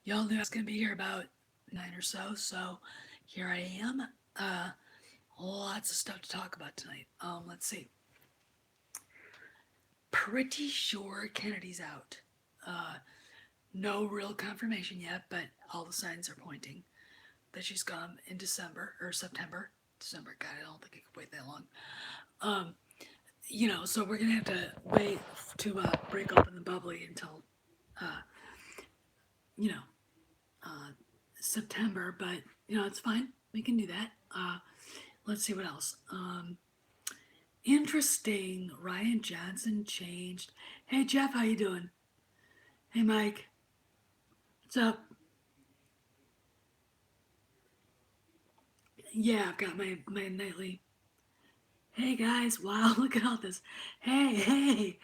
Y'all knew I was going to be here about 9 or so, here I am. Uh, Lots of stuff to talk about tonight. Let's see. Pretty sure Kennedy's out. Uh, no real confirmation yet, but all the signs are pointing that she's gone in December or September. December, God, I don't think it could wait that long. Um, so we're gonna have to wait to break open the bubbly until, uh, you know, uh, September, but it's fine. We can do that. Let's see what else. Interesting. Ryan Johnson changed. Hey Jeff, how you doing? Hey Mike, what's up? Yeah, I've got my nightly. Hey guys, wow, look at all this. Hey, hey.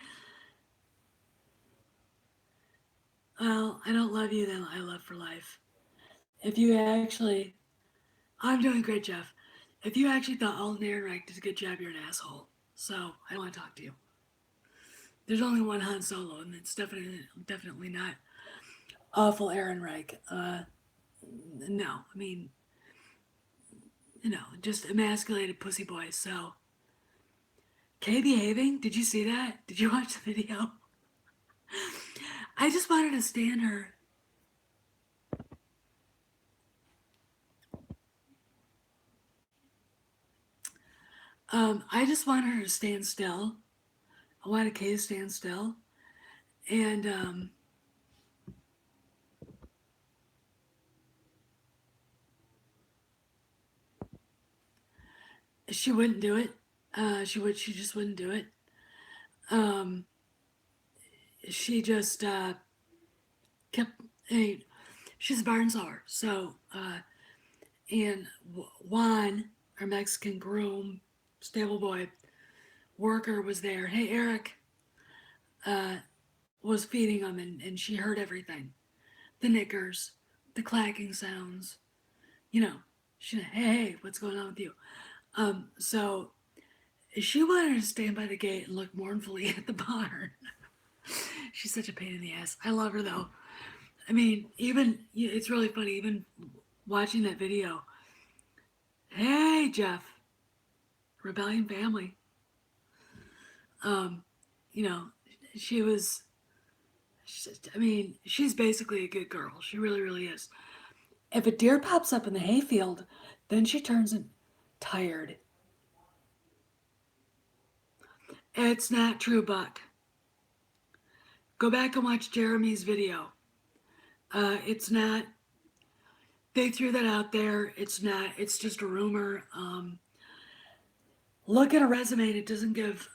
Well, I don't love you, then I love for life. If you actually, I'm doing great, Jeff. If you actually thought Alden Ehrenreich did a good job, you're an asshole. So I don't want to talk to you. There's only one Han Solo, and it's definitely not awful Ehrenreich. No, I mean, just emasculated pussy boys. So, Kay behaving? Did you see that? Did you watch the video? I just wanted to stand her. I just wanted her to stand still. I wanted Kay to stand still. And she wouldn't do it. She just wouldn't do it. Um, she just kept, hey, she's a barn sower. So, and Juan, our Mexican groom, stable boy, worker was there. Hey, Eric, uh, was feeding them, and she heard everything, the knickers, the clacking sounds. You know, hey, what's going on with you? So she wanted to stand by the gate and look mournfully at the barn. She's such a pain in the ass. I love her though. I mean, even it's really funny. Even watching that video. Hey, Jeff, Rebellion family. Um, you know, she was. I mean, she's basically a good girl. She really, really is. If a deer pops up in the hayfield, then she turns tired. It's not true, Buck. Go back and watch Jeremy's video. It's not. They threw that out there. It's not. It's just a rumor. Look at her resume. It doesn't give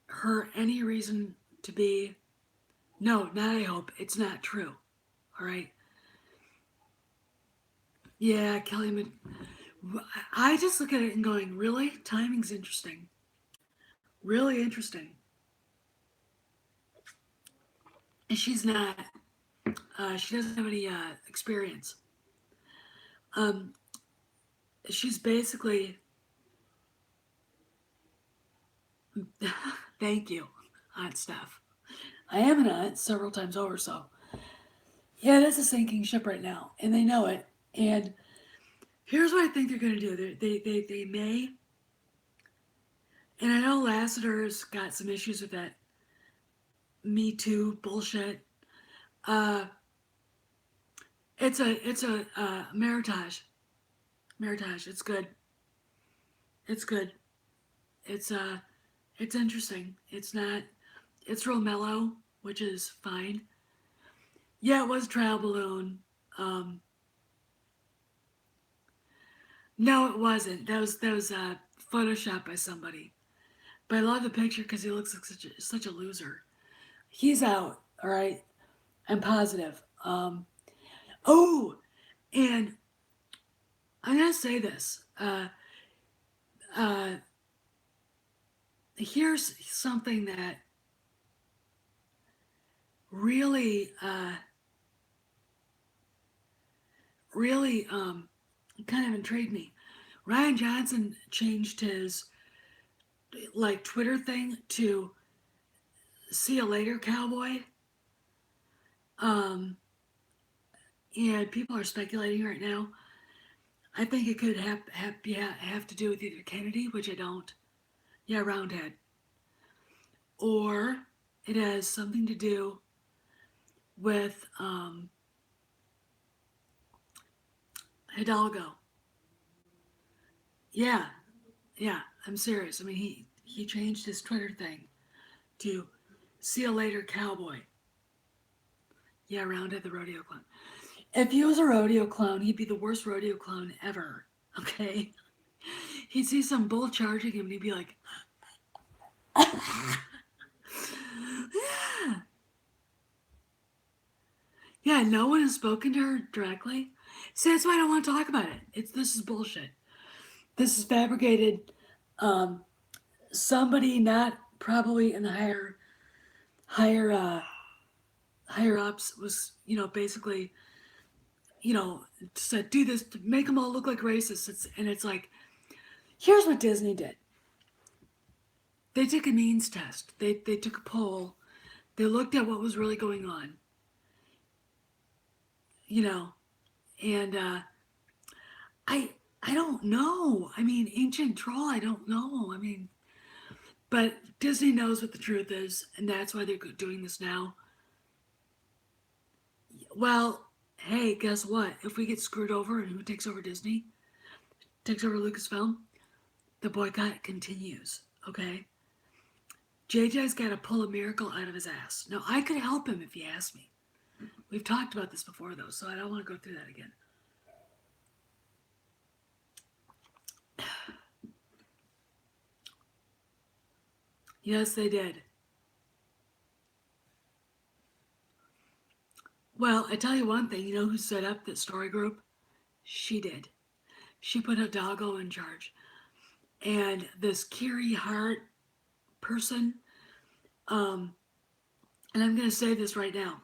her any reason to be. No, not I hope. It's not true. All right. Yeah, Kelly. I just look at it and going, really? Timing's interesting. Really interesting. And she's not. She doesn't have any experience. Um, she's basically. Thank you, hot stuff. I am an aunt several times over, so yeah, that's a sinking ship right now, and they know it. And here's what I think they're going to do. They may, and I know Lassiter's got some issues with that Me Too bullshit. Uh, it's a Meritage. Meritage. It's good. It's good. It's it's interesting. It's not. It's real mellow, which is fine. Yeah, it was trial balloon. Um, no, it wasn't. That was photoshopped by somebody. But I love the picture because he looks like such a loser. He's out. All right, I'm positive. Oh, and I'm gonna say this. Uh, Here's something that really, really, kind of intrigued me. Ryan Johnson changed his like Twitter thing to "See you later, cowboy." Um, and people are speculating right now. I think it could have to do with either Kennedy, which I don't, yeah, Roundhead, or it has something to do with Hidalgo. Yeah, yeah, I'm serious. I mean, he changed his Twitter thing to "See you later, cowboy." Yeah, Roundhead the rodeo clown. If he was a rodeo clown, he'd be the worst rodeo clown ever. Okay, he'd see some bull charging him, and he'd be like, "Yeah, no one has spoken to her directly." See, that's why I don't want to talk about it. This is bullshit. This is fabricated. Um, Somebody not probably in the higher higher ups was basically said do this to make them all look like racists. And it's like, here's what Disney did. They took a means test. They took a poll. They looked at what was really going on. You know, and I I don't know. I mean, ancient troll. I don't know. I mean, but Disney knows what the truth is, and that's why they're doing this now. Well, hey, guess what? If we get screwed over and who takes over Disney, takes over Lucasfilm, the boycott continues. Okay, JJ's got to pull a miracle out of his ass. Now, I could help him if he asked me. We've talked about this before, though, so I don't want to go through that again. Yes, they did. Well, I tell you one thing. You know who set up the story group? She did. She put Hidalgo in charge. And this Kiri Hart person, um, and I'm going to say this right now.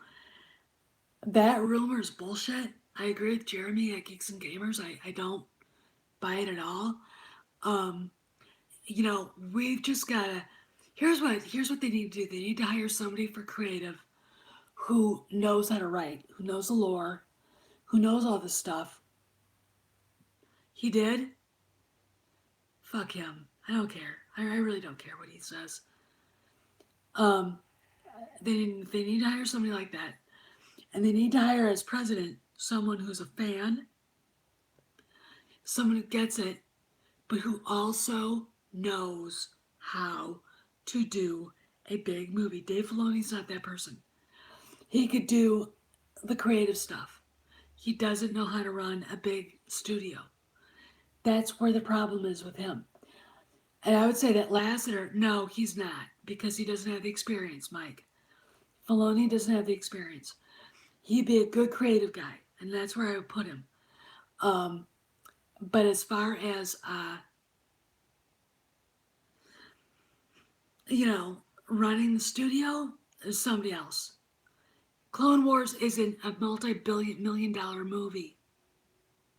That rumor is bullshit. I agree with Jeremy at Geeks and Gamers. I don't buy it at all. Um, we've just gotta. Here's what they need to do. They need to hire somebody for creative who knows how to write, who knows the lore, who knows all this stuff. He did. Fuck him. I don't care. I really don't care what he says. Um, they need to hire somebody like that, and they need to hire as president someone who's a fan, someone who gets it, but who also knows how to do a big movie. Dave Filoni's not that person. He could do the creative stuff. He doesn't know how to run a big studio. That's where the problem is with him. And I would say that Lasseter, no, he's not, because he doesn't have the experience, Mike. Filoni doesn't have the experience. He'd be a good creative guy, and that's where I would put him. Um, but as far as running the studio, is somebody else. Clone Wars isn't a multi-billion-million-dollar movie,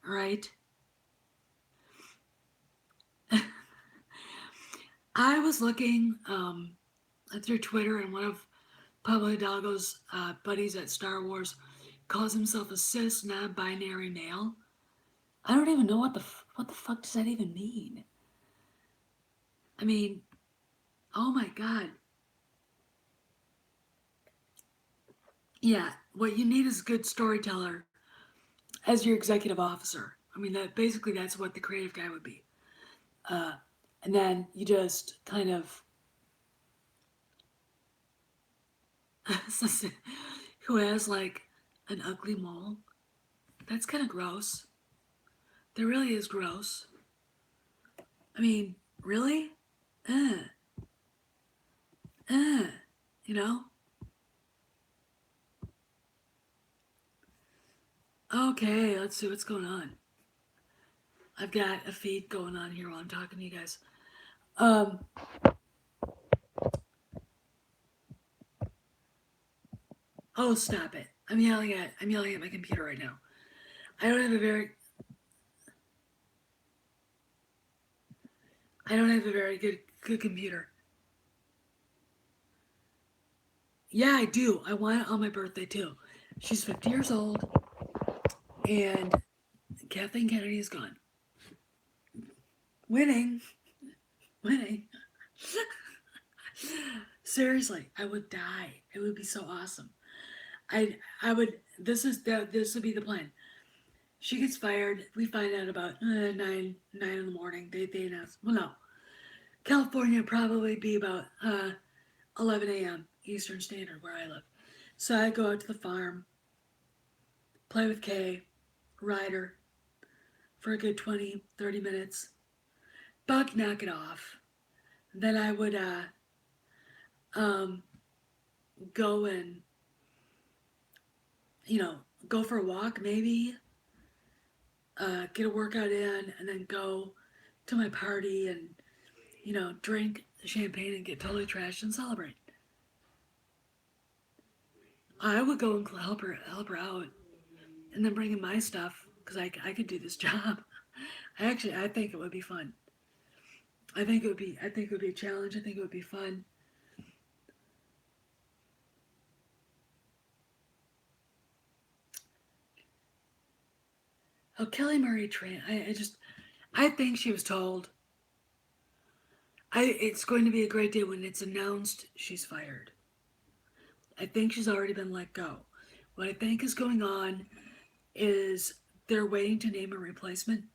right? I was looking through Twitter, and one of Pablo Hidalgo's buddies at Star Wars calls himself a cis, non-binary male. I don't even know what the fuck does that even mean. I mean, oh my god. Yeah, what you need is a good storyteller as your executive officer. I mean, that's what the creative guy would be. Uh, and then you just kind of who has like an ugly mole. That's kind of gross. That really is gross. I mean, really? Uh, uh, you know? Okay, let's see what's going on. I've got a feed going on here while I'm talking to you guys. Um, oh, stop it! I'm yelling at my computer right now. I don't have a very I don't have a very good computer. Yeah, I do. I want it on my birthday too. She's 50 years old. And Kathleen Kennedy is gone. Winning. Winning. Seriously, I would die. It would be so awesome. I would. This would be the plan. She gets fired. We find out about nine in the morning. They announce. Well, no, California probably be about 11 a.m. Eastern Standard where I live. So I go out to the farm, play with Kay, ride her for a good 20, 30 minutes. Buck knock it off. Then I would um, go and, you know, go for a walk maybe, get a workout in, and then go to my party and, you know, drink champagne and get totally trashed and celebrate. I would go and help her out, and then bring in my stuff because I could do this job. I think it would be fun. I think it would be a challenge. I think it would be fun. Oh, Kelly Murray train. I think she was told. It's going to be a great day when it's announced she's fired. I think she's already been let go. What I think is going on is they're waiting to name a replacement.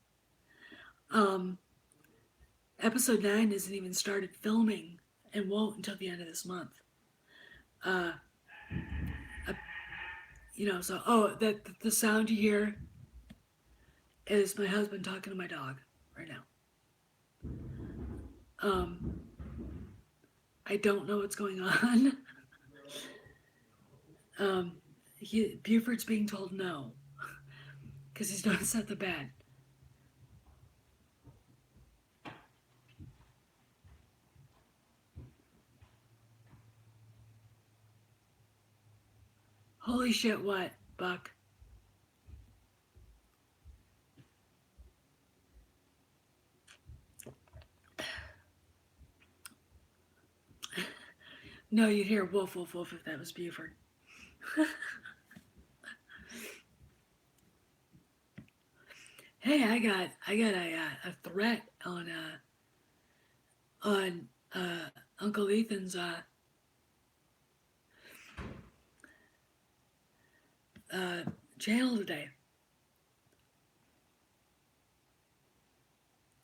Um, episode 9 isn't even started filming and won't until the end of this month. Uh, uh, so the sound you hear is my husband talking to my dog right now. Um, I don't know what's going on. um, Buford's being told no because he's not set the bed. Holy shit! What, Buck? No, you'd hear woof woof woof if that was Buford. Hey, I got a threat on Uncle Ethan's uh, channel today.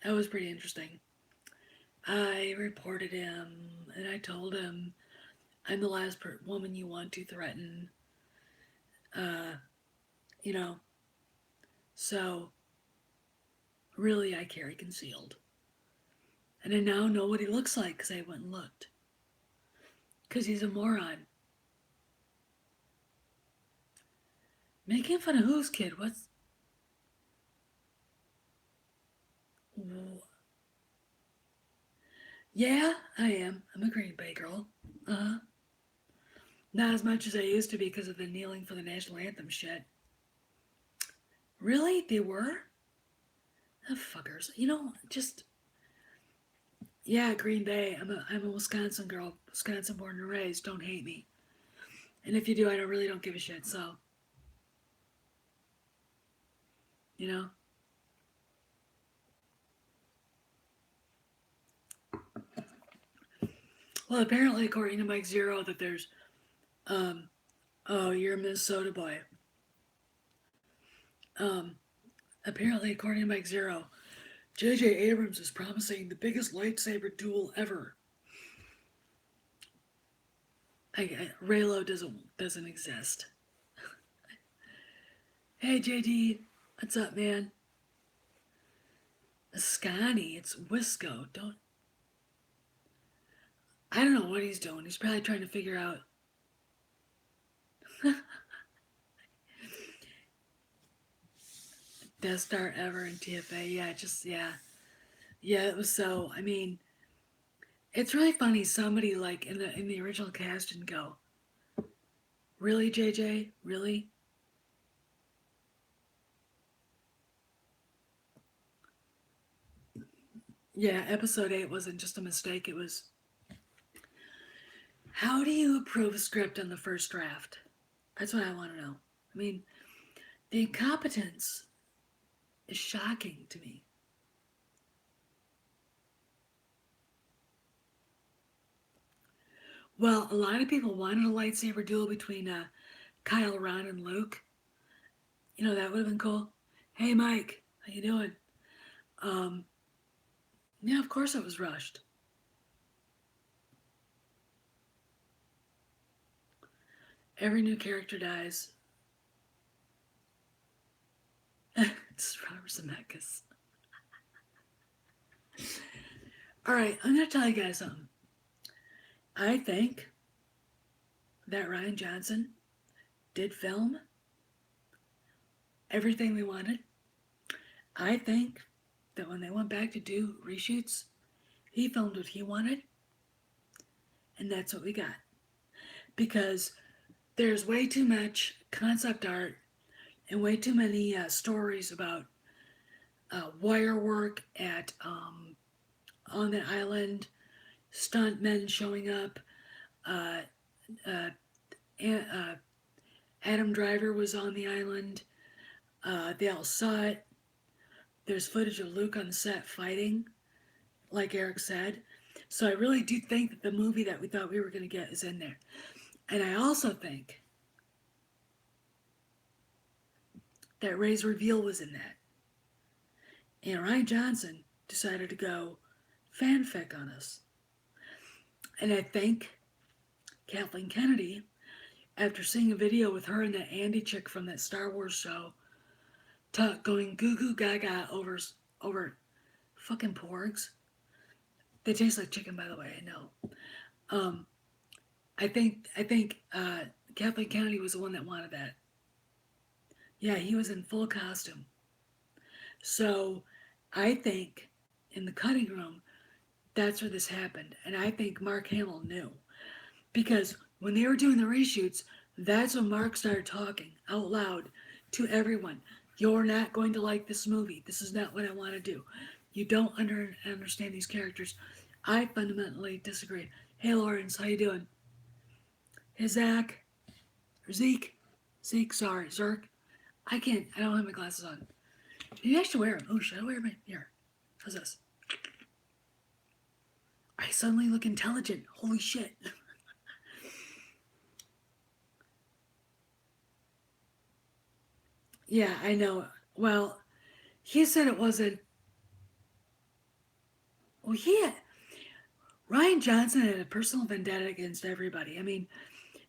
That was pretty interesting. I reported him and I told him I'm the last woman you want to threaten. Uh, you know, so really I carry concealed. And I now know what he looks like because I went and looked. Because he's a moron. Making fun of whose kid? What's. Yeah, I am. I'm a Green Bay girl. Uh huh. Not as much as I used to be because of the kneeling for the national anthem shit. Really? They were? Oh, fuckers. Just. Yeah, Green Bay. I'm a Wisconsin girl. Wisconsin born and raised. Don't hate me. And if you do, I really don't give a shit. So, you know. Well, apparently, according to Mike Zero, that there's, oh, you're a Minnesota boy. Um, Apparently, according to Mike Zero, J.J. Abrams is promising the biggest lightsaber duel ever. Raylo doesn't exist. Hey, JD, what's up, man? Scotty, it's Wisco. I don't know what he's doing. He's probably trying to figure out. Death Star ever in TFA. Yeah. It was so. I mean, it's really funny. Somebody like in the original cast didn't go. Really, JJ? Really? Yeah, episode 8 wasn't just a mistake. It was. How do you approve a script on the first draft? That's what I want to know. I mean, The incompetence is shocking to me. Well, a lot of people wanted a lightsaber duel between Kyle, Ron, and Luke. You know, that would have been cool. Hey, Mike, how you doing? Um, yeah, of course it was rushed. Every new character dies. It's Robert Zemeckis. All right, I'm gonna tell you guys something. I think that Rian Johnson did film everything we wanted. I think that when they went back to do reshoots, he filmed what he wanted, and that's what we got. Because there's way too much concept art and way too many stories about wire work at on the island, stuntmen showing up. Uh, uh, Adam Driver was on the island. They all saw it. There's footage of Luke on the set fighting, like Eric said. So I really do think that the movie that we thought we were going to get is in there. And I also think that Ray's reveal was in that. And Rian Johnson decided to go fanfic on us. And I think Kathleen Kennedy, after seeing a video with her and that Andy chick from that Star Wars show, going goo goo gaga over fucking porgs. They taste like chicken, by the way. I know. Um, I think Kathleen Kennedy was the one that wanted that. Yeah, he was in full costume. So I think in the cutting room, that's where this happened, and I think Mark Hamill knew because when they were doing the reshoots, that's when Mark started talking out loud to everyone. You're not going to like this movie. This is not what I want to do. You don't understand these characters. I fundamentally disagree. Hey Lawrence, how you doing? Hey Zach, or Zeke, sorry, Zerk. I can't. I don't have my glasses on. Maybe I should wear them. Oh, should I wear my here? How's this? I suddenly look intelligent. Holy shit. Yeah, I know. Well, he said it wasn't. Well, yeah. Rian Johnson had a personal vendetta against everybody. I mean,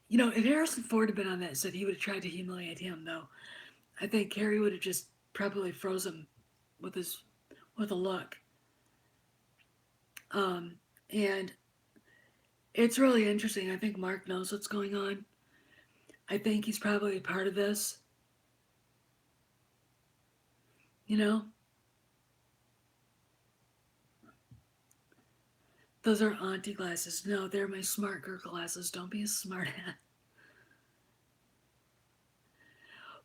you know, if Harrison Ford had been on that set, he would have tried to humiliate him, though. I think Harry would have just probably froze him with his with a look. Um, and it's really interesting. I think Mark knows what's going on. I think he's probably a part of this. You know, those are auntie glasses. No, they're my smart girl glasses. Don't be a smart ass.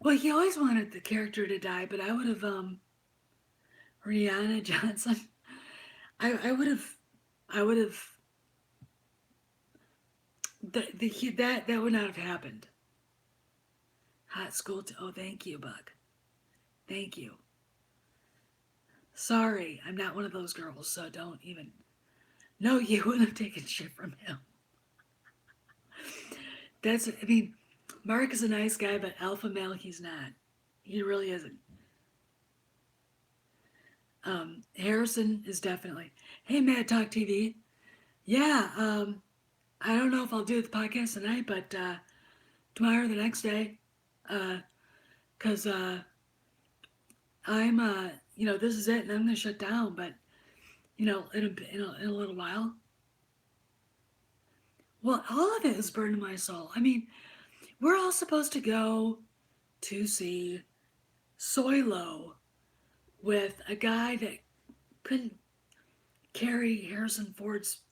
Well, he always wanted the character to die, but I would have Rihanna Johnson. I would have I would have that would not have happened. Hot school. Oh, thank you, Buck. Thank you. Sorry, I'm not one of those girls, so don't even. No, you wouldn't have taken shit from him. That's. I mean, Mark is a nice guy, but alpha male, he's not. He really isn't. Harrison is definitely. Hey, Mad Talk TV. Yeah. I don't know if I'll do the podcast tonight, but tomorrow or the next day, because I'm you know, this is it, and I'm gonna shut down. But you know, in a little while. Well, all of it is burning my soul. I mean, we're all supposed to go to see Soilo with a guy that couldn't carry Harrison Ford's,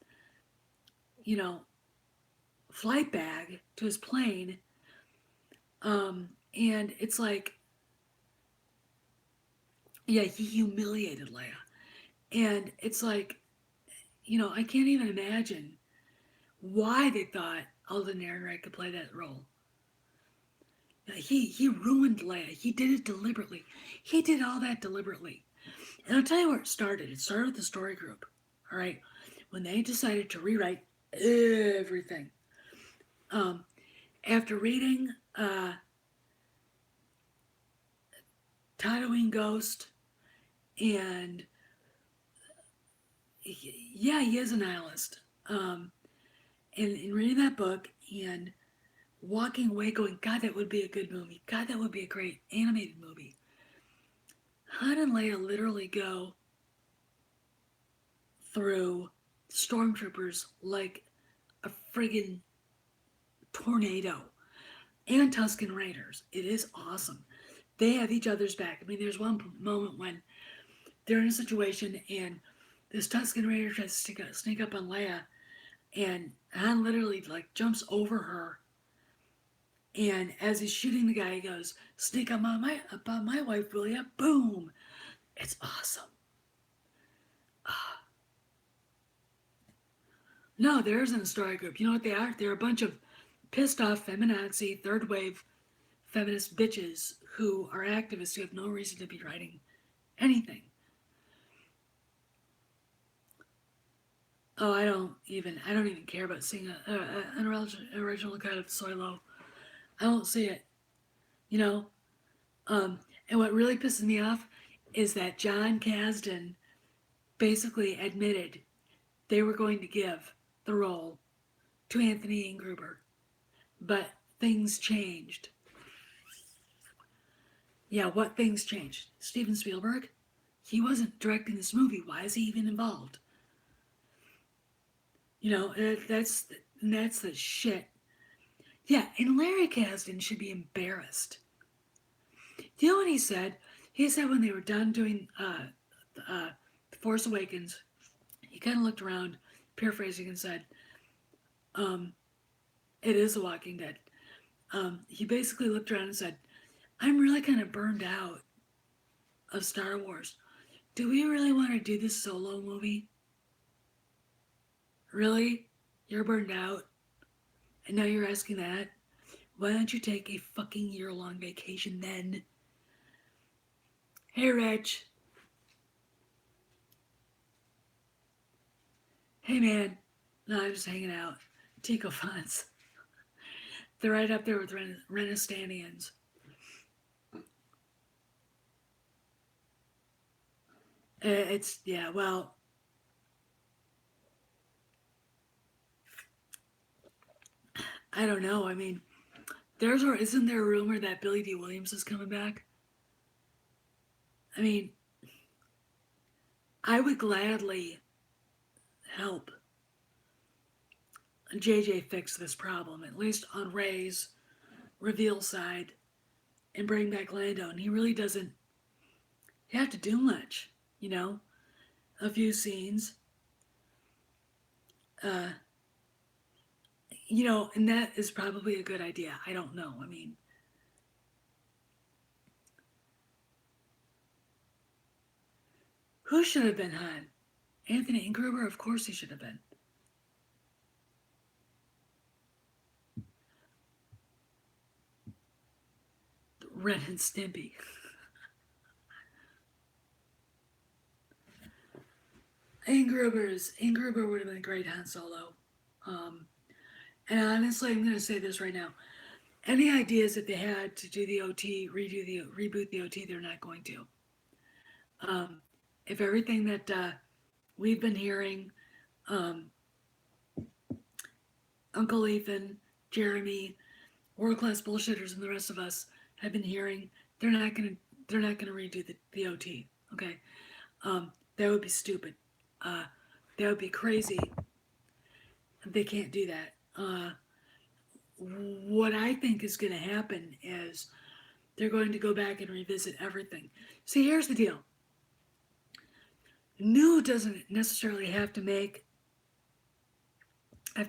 you know, flight bag to his plane. And it's like, yeah, he humiliated Leia. And it's like, you know, I can't even imagine why they thought Alden Ehrenreich could play that role. He ruined Leia. He did it deliberately. He did all that deliberately. And I'll tell you where it started. It started with the story group. All right, when they decided to rewrite everything. Um, After reading Tatooine Ghost, and yeah, he is a nihilist. And reading that book and walking away going, God, that would be a good movie. God, that would be a great animated movie. Han and Leia literally go through stormtroopers like a friggin' tornado, and Tusken Raiders. It is awesome. They have each other's back. I mean, there's one moment when they're in a situation and this Tusken Raider tries to sneak up on Leia, and Han literally like jumps over her. And as he's shooting the guy, he goes, "Sneak up on my wife, will ya?" Boom! It's awesome. No, there isn't a story group. You know what they are? They're a bunch of pissed off feminazi, third wave feminist bitches who are activists who have no reason to be writing anything. Oh, I don't even care about seeing an original cut of Solo. I won't see it, you know. And what really pisses me off is that John Kasdan basically admitted they were going to give the role to Anthony Ingruber, but things changed. Yeah, what things changed? Steven Spielberg? He wasn't directing this movie. Why is he even involved? You know, that's the shit. Yeah, and Larry Kasdan should be embarrassed. You know what he said? He said when they were done doing The Force Awakens, he kind of looked around, paraphrasing, and said, um, "It is The Walking Dead." He basically looked around and said, "I'm really kind of burned out of Star Wars. Do we really want to do this solo movie? Really? You're burned out, and now you're asking that? Why don't you take a fucking year-long vacation then?" Hey, Rich. Hey, man. No, I'm just hanging out. Tico Fonts. They're right up there with Renaissanians. It's, yeah, well, I don't know. I mean, isn't there a rumor that Billy D. Williams is coming back? I mean, I would gladly help JJ fix this problem, at least on Ray's reveal side, and bring back Lando. And he really doesn't have to do much, you know? A few scenes. Uh, and that is probably a good idea. I don't know. I mean, who should have been Han? Anthony Ingruber? Of course he should have been. Ren and Stimpy. Ingruber would have been a great Han Solo. Um, and honestly, I'm going to say this right now. Any ideas that they had to do the OT, reboot the OT, they're not going to. Um, if everything that we've been hearing, um, Uncle Ethan, Jeremy, world class bullshitters, and the rest of us have been hearing, they're not gonna redo the OT. Okay, that would be stupid. Uh, that would be crazy. They can't do that. What I think is going to happen is they're going to go back and revisit everything. See, here's the deal. New doesn't necessarily have to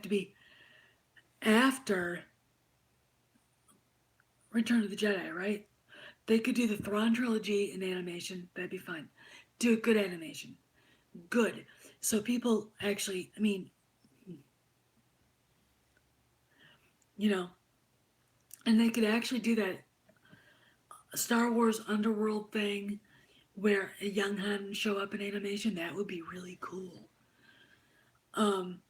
be after Return of the Jedi, right? They could do the Thrawn trilogy in animation. That'd be fine. Do a good animation. Good. So people actually, I mean, you know, And they could actually do that Star Wars underworld thing where a young Han show up in animation. That would be really cool. Um,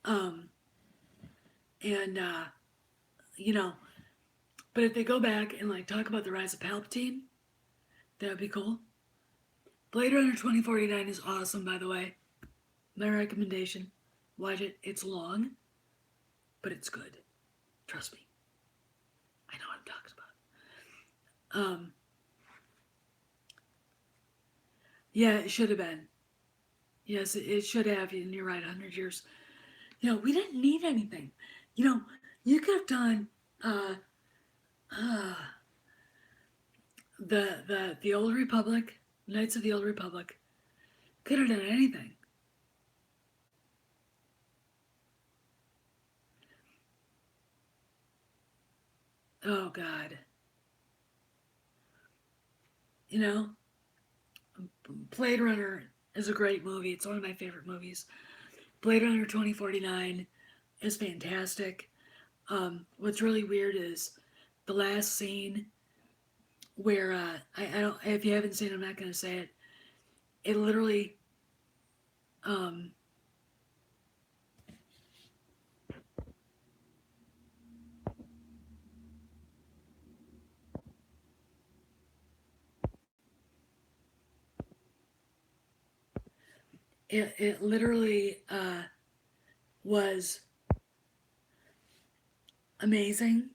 um, and you know, but if they go back and like talk about the rise of Palpatine, that would be cool. Blade Runner 2049 is awesome, by the way. My recommendation. Watch it. It's long, but it's good. Trust me. I know what I'm talking about. Yeah, it should have been. Yes, it should have, and you're right, 100 years. We didn't need anything. You could have done uh, uh, the Old Republic, Knights of the Old Republic. Could have done anything. Oh God, you know, Blade Runner is a great movie. It's one of my favorite movies. Blade Runner 2049 is fantastic. What's really weird is the last scene where I don't, if you haven't seen it, I'm not going to say it. It literally um, it literally was amazing.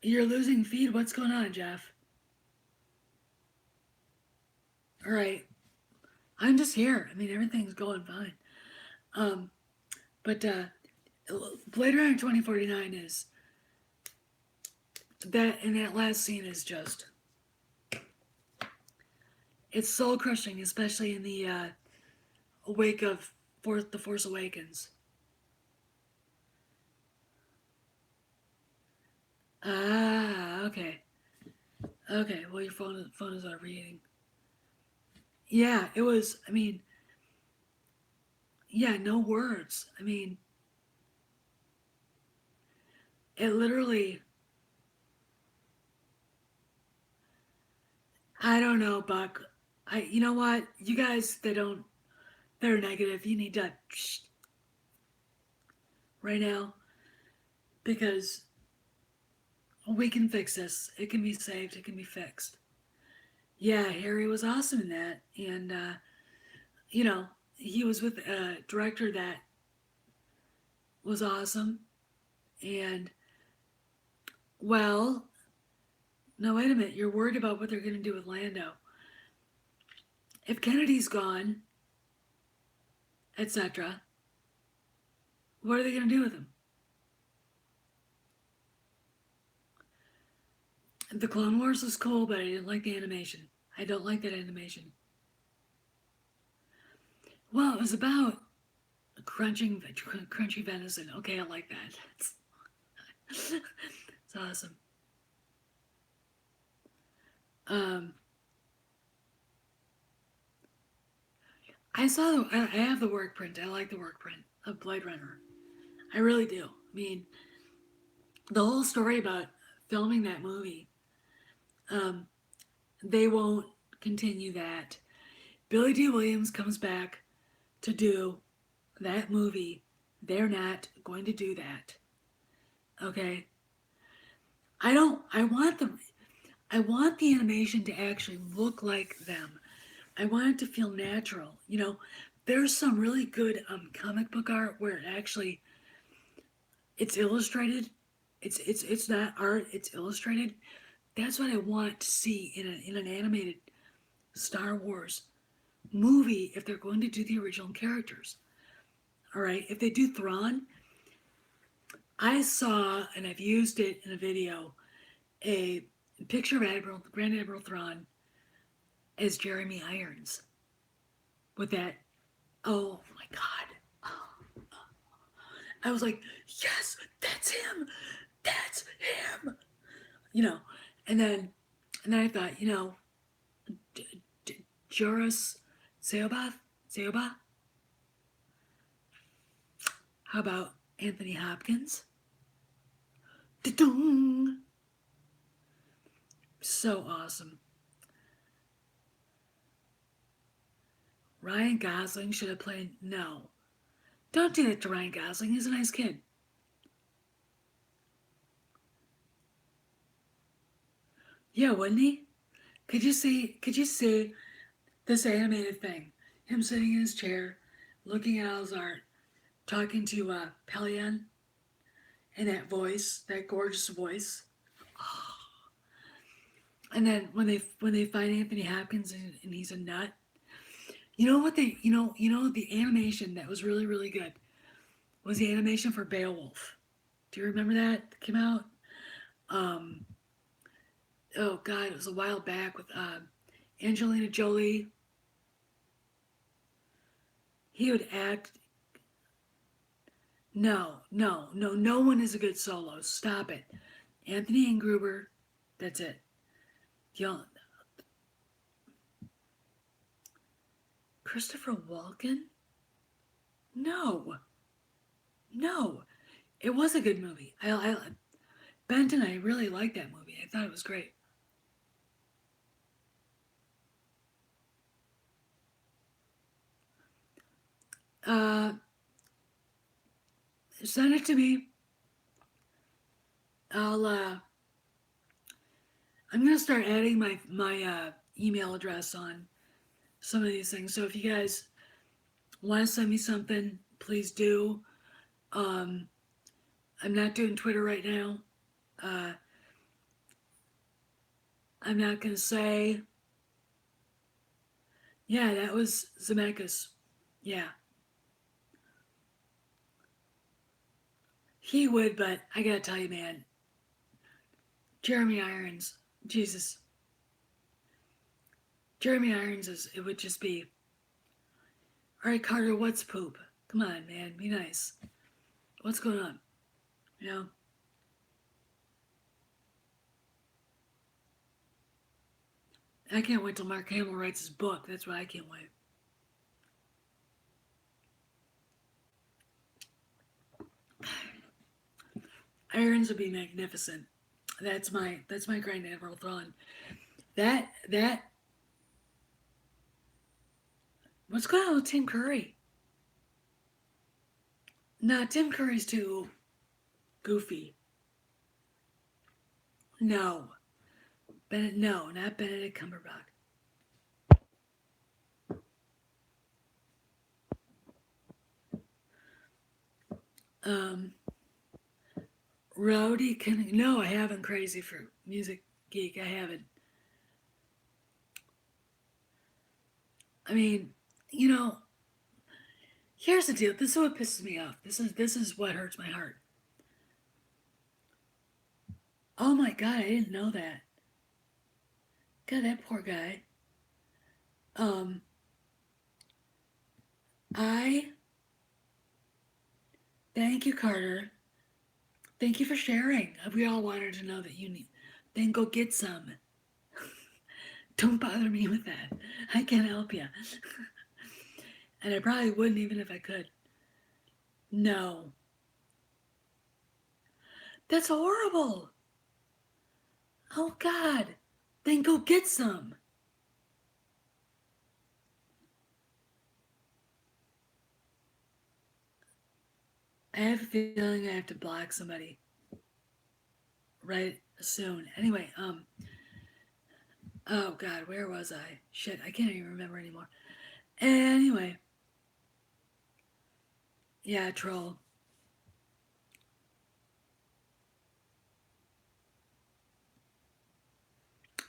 You're losing feed. What's going on, Jeff? All right, I'm just here. I mean, everything's going fine. Um, but Blade Runner 2049 is that, and that last scene is just it's soul crushing, especially in the wake of the Force Awakens. Ah, okay, okay. Well, your phone is overheating. Yeah, it was. I mean, yeah, no words. I mean, it literally. I don't know, Buck. You know what? You guys that are negative, you need to right now because we can fix this. It can be saved. It can be fixed. Yeah, Harry was awesome in that, and you know, he was with a director that was awesome. And well, no, wait a minute. You're worried about what they're going to do with Lando. If Kennedy's gone, etc., what are they going to do with him? The Clone Wars was cool, but I didn't like the animation. I don't like that animation. Well, it was about crunchy venison. Okay, I like that. It's awesome. Um, I have the work print. I like the work print of Blade Runner. I really do. I mean, the whole story about filming that movie, um, they won't continue that. Billy D. Williams comes back to do that movie. They're not going to do that. Okay. I don't. I want the animation to actually look like them. I want it to feel natural. There's some really good comic book art where it actually it's illustrated. It's not art. It's illustrated. That's what I want to see in an animated Star Wars movie if they're going to do the original characters. All right. If they do Thrawn, I saw and I've used it in a video a picture of Grand Admiral Thrawn as Jeremy Irons with that. Oh my God. Oh, I was like, yes, that's him. That's him. You know, and then I thought, Joruus Seoba, Seoba, How about Anthony Hopkins? Da-dong! So awesome. Ryan Gosling should have played. No. Don't do that to Ryan Gosling. He's a nice kid. Yeah, wouldn't he? Could you see this animated thing? Him sitting in his chair, looking at all his art, talking to Pelion, and that voice, that gorgeous voice. And then when they find Anthony Hopkins and he's a nut, you know what they the animation that was really really good was the animation for Beowulf. Do you remember that came out? Um, oh God, it was a while back with Angelina Jolie. He would act. No, no, no, no one is a good solo. Stop it. Anthony and Gruber. That's it. You Christopher Walken? No, no. It was a good movie. Bent and I really liked that movie. I thought it was great. Uh, Send it to me. I'll. I'm gonna start adding my email address on some of these things. So if you guys want to send me something, please do. Um, I'm not doing Twitter right now. Uh, I'm not gonna say. Yeah, that was Zemeckis. Yeah, he would, but I gotta tell you, man, Jeremy Irons, Jesus, Jeremy Irons is. It would just be. All right, Carter, what's poop? Come on, man, be nice. What's going on? You know, I can't wait till Mark Hamill writes his book. That's why I can't wait. Irons would be magnificent. That's my Grand Admiral Thrawn. That what's going on with Tim Curry? Nah, Tim Curry's too goofy. No, no, not Benedict Cumberbatch. Um, Rowdy can no, I haven't. Crazy for Music Geek. I haven't. I mean, you know, here's the deal. This is what pisses me off. This is what hurts my heart. Oh my god, I didn't know that. God, that poor guy. Um, I thank you, Carter. Thank you for sharing. We all wanted to know that you need. Then go get some. Don't bother me with that. I can't help you. And I probably wouldn't even if I could. No. That's horrible. Oh, God. Then go get some. I have a feeling I have to block somebody right soon. Anyway, oh, God, where was I? Shit, I can't even remember anymore. Anyway, yeah, troll.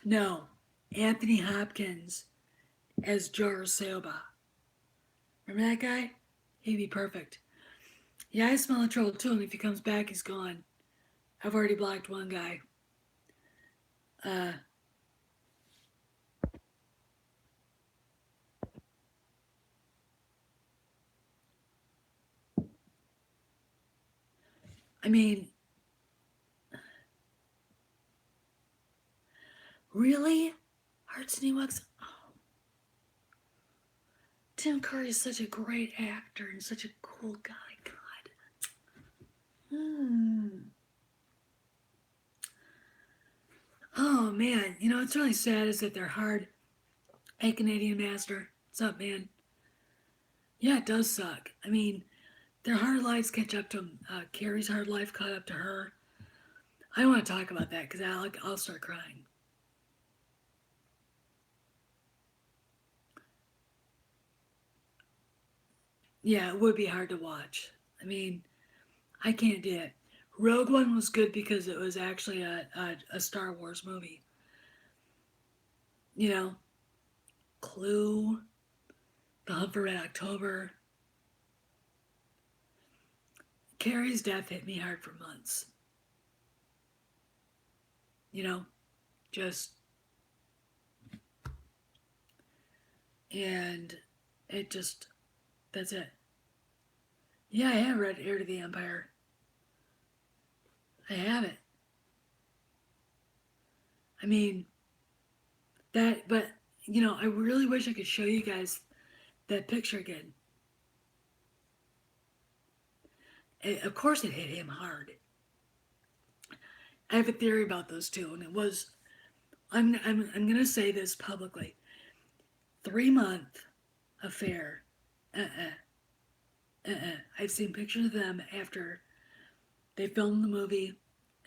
No, Anthony Hopkins as Jar Seoba. Remember that guy? He'd be perfect. Yeah, I smell a troll too, and if he comes back, he's gone. I've already blocked one guy. Uh, I mean, really? Hearts and Ewoks? Oh, Tim Curry is such a great actor and such a cool guy. God. man, it's really sad is that they're hard. Hey, Canadian Master, what's up, man? Yeah, it does suck. I mean, their hard lives catch up to them. Carrie's hard life caught up to her. I don't want to talk about that because I'll start crying. Yeah, it would be hard to watch. I mean, I can't do it. Rogue One was good because it was actually a Star Wars movie. You know, Clue, The Hunt for Red October. Carrie's death hit me hard for months. You know, just and it just that's it. Yeah, I have read Heir to the Empire. I have it. I mean that, but I really wish I could show you guys that picture again. Of course, it hit him hard. I have a theory about those two, and it was I'm gonna say this publicly. 3 month affair. I've seen pictures of them after they filmed the movie.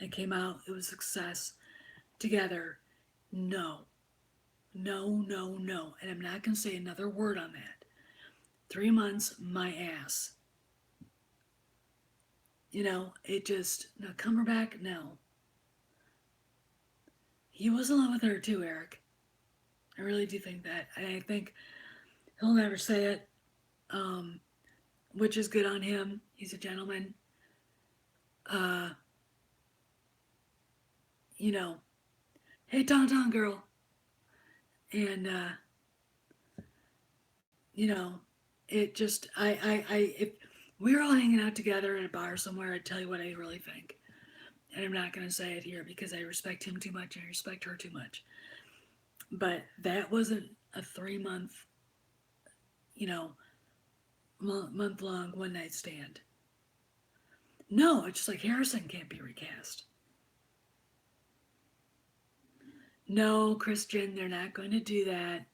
It came out. It was a success together. No, no, no, no. And I'm not gonna say another word on that. 3 months, my ass. It just no Cumberbatch. No, he was in love with her too, Eric. I really do think that. I think he'll never say it, um, which is good on him. He's a gentleman. Uh, you know, hey, Tauntaun girl. And, you know, it just, if we were all hanging out together at a bar somewhere, I'd tell you what I really think. And I'm not going to say it here because I respect him too much and I respect her too much. But that wasn't a 3 month, you know, month long one night stand. No, it's just like Harrison can't be recast. No, Christian, they're not going to do that.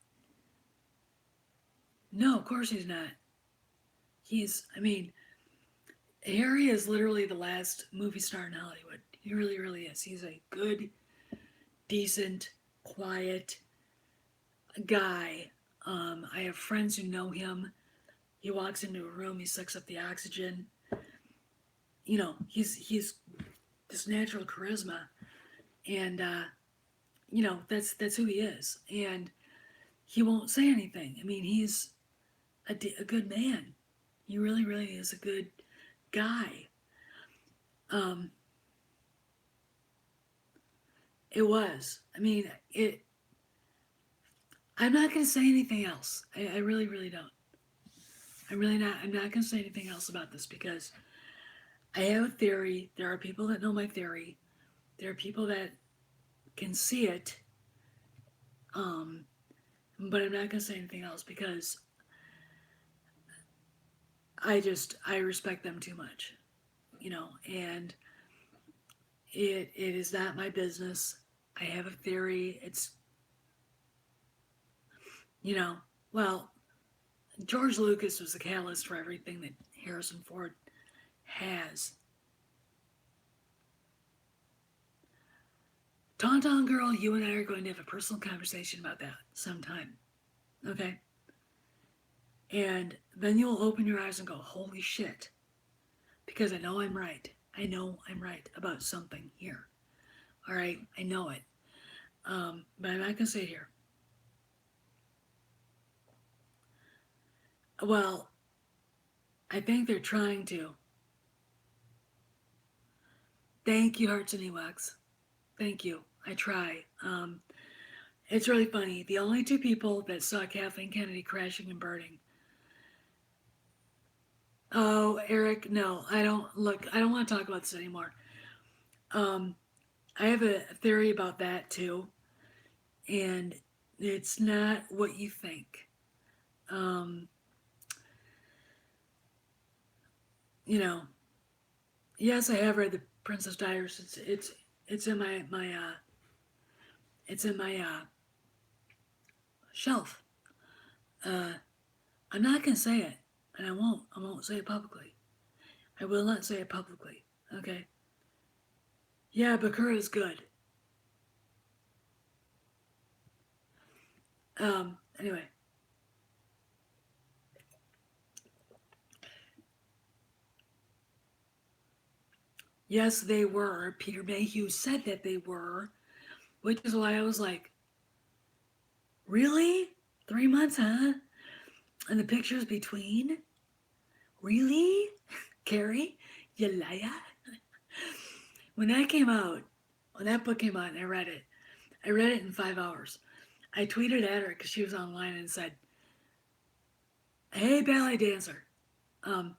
No, of course he's not. I mean, Harry is literally the last movie star in Hollywood. He really, really is. He's a good, decent, quiet guy. I have friends who know him. He walks into a room, he sucks up the oxygen. He's this natural charisma, and that's who he is. And he won't say anything. I mean, he's a good man. He really, really is a good guy. Um, it was. I mean, it. I'm not going to say anything else. I really, really don't. I'm really not. I'm not going to say anything else about this because I have a theory. There are people that know my theory. There are people that can see it. Um, but I'm not going to say anything else because I respect them too much, and it is not my business. I have a theory. It's you know, well, George Lucas was the catalyst for everything that Harrison Ford has. Tauntaun girl, you and I are going to have a personal conversation about that sometime. Okay? And then you'll open your eyes and go, holy shit. Because I know I'm right. I know I'm right about something here. All right? I know it. But I'm not going to say it here. Well, I think they're trying to. Thank you, Hearts and Ewoks. Thank you. I try. It's really funny. The only two people that saw Kathleen Kennedy crashing and burning. Oh, Eric, no, I don't look. I don't want to talk about this anymore. Um, I have a theory about that too, and it's not what you think. Um, you know, yes, I have read the Princess Diaries. It's in my It's in my shelf. Uh, I'm not gonna say it, and I won't. I won't say it publicly. I will not say it publicly. Okay. Yeah, Bakura is good. Anyway, yes, they were. Peter Mayhew said that they were, which is why I was like, really? 3 months, huh? And the pictures between? Really? Carrie? You liar? When that came out, when that book came out and I read it in 5 hours. I tweeted at her because she was online and said, "Hey, ballet dancer." Um,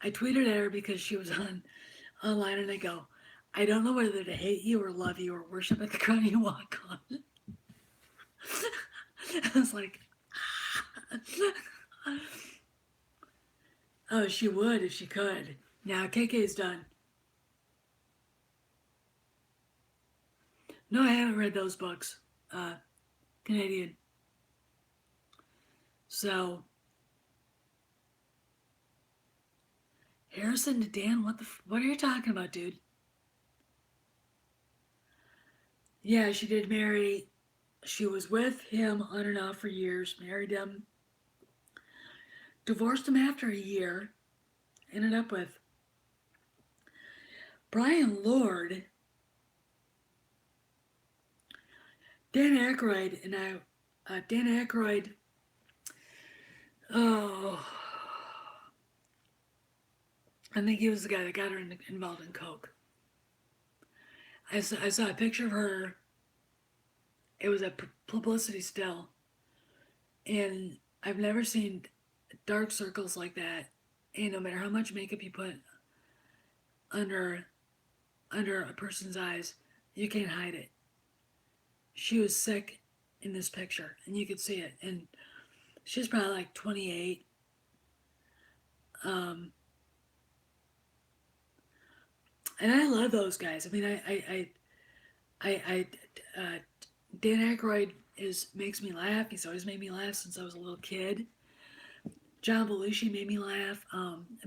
I tweeted at her because she was on online and I go, "I don't know whether to hate you or love you or worship at the ground you walk on." I was like, "Oh, she would if she could." Now KK's done. No, I haven't read those books. Uh, Canadian. So Harrison to Dan, what are you talking about, dude? Yeah, she did marry. She was with him on and off for years. Married him, divorced him after a year. Ended up with Brian Lord, Dan Aykroyd, and Dan Aykroyd. Oh, I think he was the guy that got her involved in coke. I saw a picture of her. It was a publicity still, and I've never seen dark circles like that. And no matter how much makeup you put under under a person's eyes, you can't hide it. She was sick in this picture, and you could see it. And she's probably like 28. Um, and I love those guys. I mean, I Dan Aykroyd is makes me laugh. He's always made me laugh since I was a little kid. John Belushi made me laugh.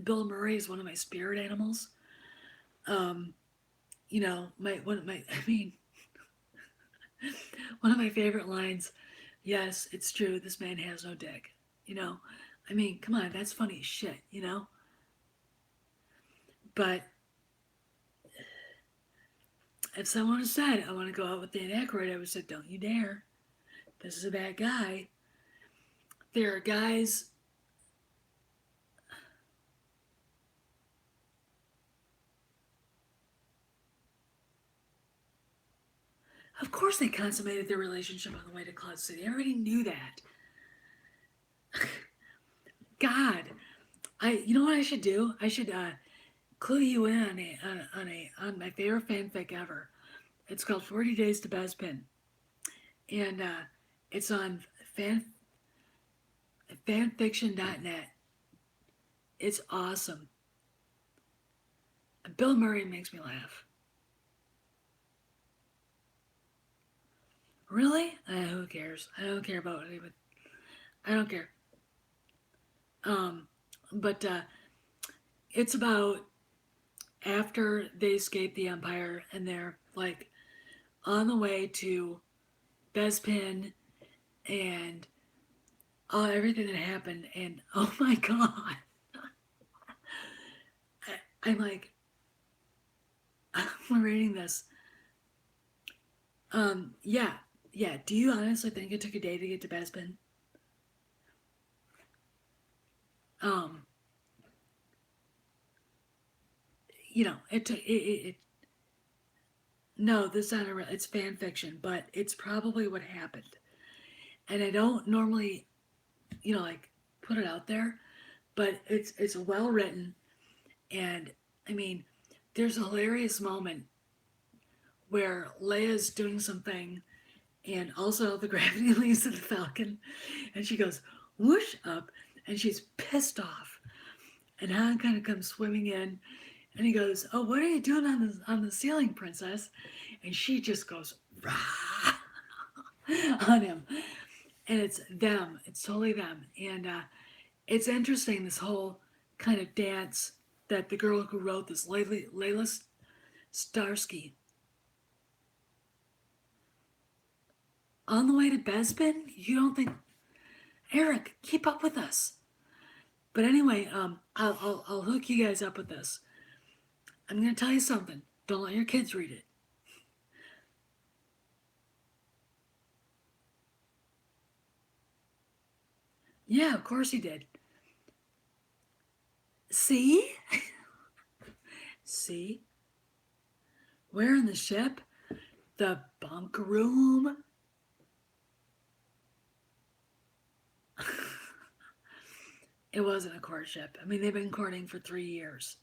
Bill Murray is one of my spirit animals. Um, my one of my I mean one of my favorite lines. Yes, it's true. This man has no dick. You know, I mean, come on, that's funny as shit. But if someone had said, "I want to go out with Dan Aykroyd," I would have said, "Don't you dare. This is a bad guy." There are guys. Of course, they consummated their relationship on the way to Cloud City. I already knew that. God, you know what I should do? I should clue you in on my favorite fanfic ever. It's called 40 Days to Bespin, and it's on fanfiction.net. It's awesome. Bill Murray makes me laugh. Really? Who cares? I don't care about it. I don't care. Um, but it's about after they escape the Empire and they're like on the way to Bespin and everything that happened. And oh my God, I'm like, I'm reading this. Yeah, yeah. Do you honestly think it took a day to get to Bespin? Um, it no, this is not a real, it's fan fiction, but it's probably what happened. And I don't normally, like put it out there, but it's well written. And I mean, there's a hilarious moment where Leia's doing something, and also the gravity leaves the Falcon, and she goes whoosh up, and she's pissed off. And Han kind of comes swimming in, and he goes, "Oh, what are you doing on the ceiling, princess?" And she just goes, "Rah!" on him. And it's them. It's totally them. And it's interesting, this whole kind of dance that the girl who wrote this, Layla Starsky, on the way to Bespin. You don't think, Eric, keep up with us. But anyway, I'll hook you guys up with this. I'm gonna tell you something. Don't let your kids read it. Yeah, of course he did. See? See? Where in the ship? The bunk room? It wasn't a courtship. I mean, they've been courting for 3 years.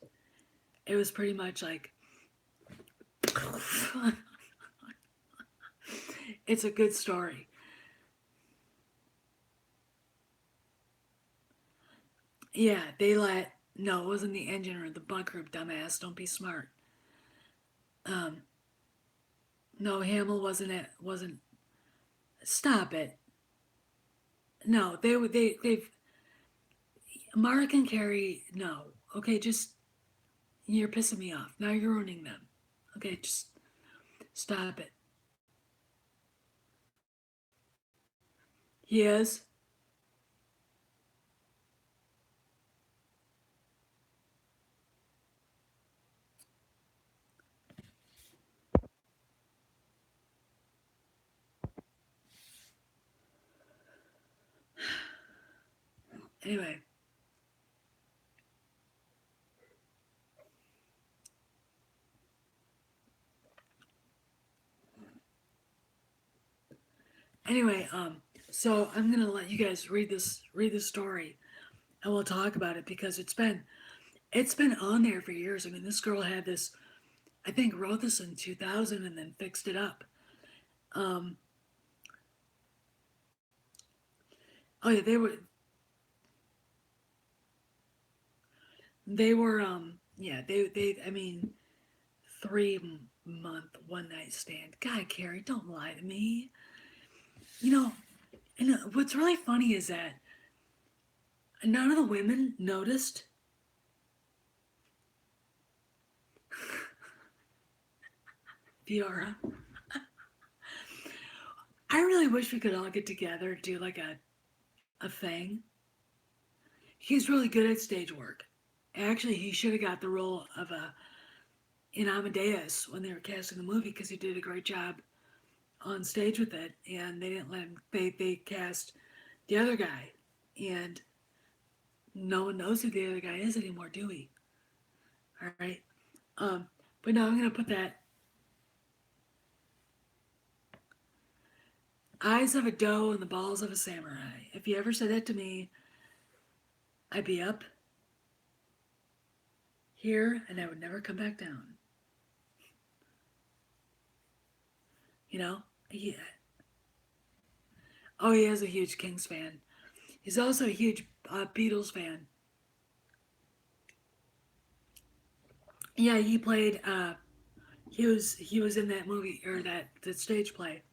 It was pretty much like, it's a good story. Yeah, they let, no, it wasn't the engine room, the bunk room, dumbass. Don't be smart. Um, no, Hamill wasn't it, wasn't, stop it. No, they've, Mark and Carrie, no. Okay, just, you're pissing me off. Now you're ruining them. Okay, just stop it. He is. Anyway, anyway, so I'm gonna let you guys read this story, and we'll talk about it because it's been on there for years. I mean, this girl had this, I think, wrote this in 2000 and then fixed it up. Um, oh yeah, they were yeah, I mean, 3 month one night stand. God, Carrie, don't lie to me. You know, and what's really funny is that none of the women noticed. Viora. I really wish we could all get together and do like a thing. He's really good at stage work. Actually, he should have got the role of in Amadeus when they were casting the movie because he did a great job on stage with it, and they didn't let him. They cast the other guy, and no one knows who the other guy is anymore, do we? All right. Um, but no, I'm gonna put that eyes of a doe and the balls of a samurai. If you ever said that to me, I'd be up here and I would never come back down. You know? He, oh, he is a huge Kings fan. He's also a huge Beatles fan. Yeah, he played. He was in that movie or that stage play.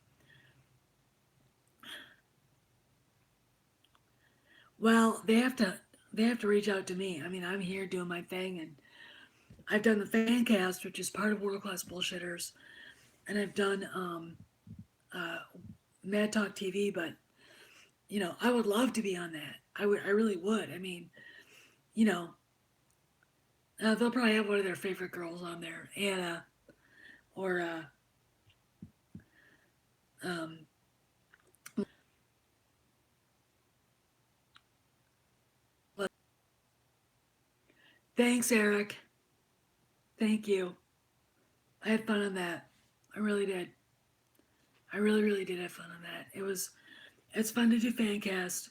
Well, they have to reach out to me. I mean, I'm here doing my thing, and I've done the fan cast, which is part of World Class Bullshitters, and I've done uh, Mad Talk TV. But I would love to be on that. I really would. I mean, you know, they'll probably have one of their favorite girls on there, Anna or um. Thanks, Eric. Thank you. I had fun on that. I really did. I really, really did have fun on that. It's fun to do fan cast.